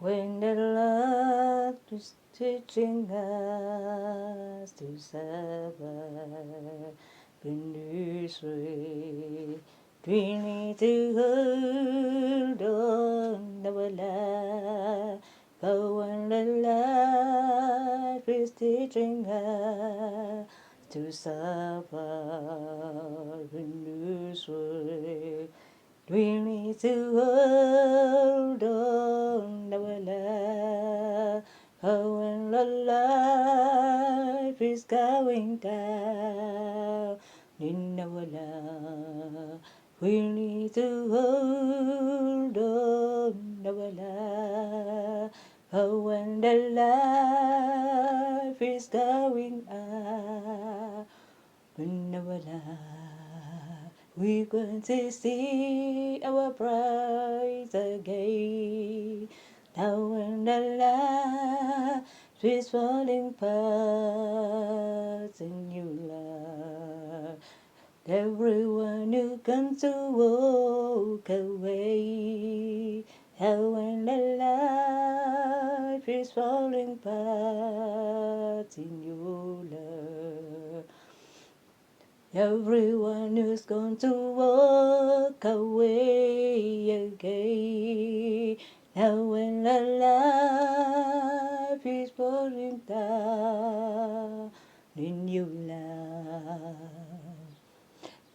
When the Lord is teaching us to serve in this way, we need to hold on our life. But when the Lord is teaching us to suffer in this way, we need to hold on our life. Oh, when the life is going down in our life, we need to hold on our life. Oh, when the life is going up in our life, we're going to see our bright again. Now when the light is falling apart in your life, everyone who comes to walk away. How when the life is falling apart in your life, everyone is going to walk away again. Now when the life is falling down in your life,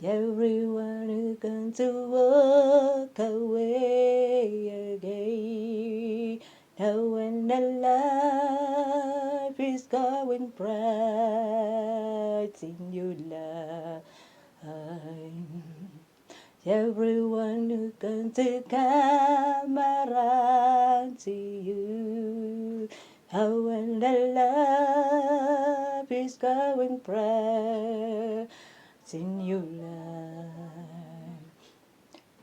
everyone is going to walk away again. Now when the life is going bright in your life, everyone is going to come around to you. How when the life is going bright in your life,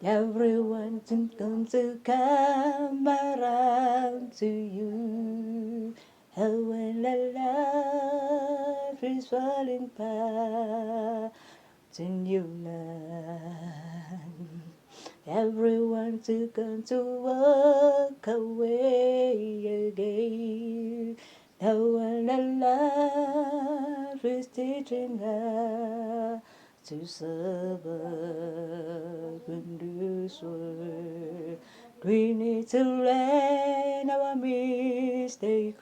everyone is going to come around to you. How when the life is falling apart in your life, everyone's going to walk away again. Now when the life is teaching us to serve in this way, we need to learn our mistake.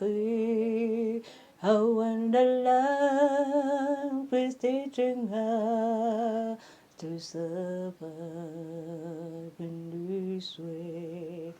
How when the life is teaching us to serve in this way,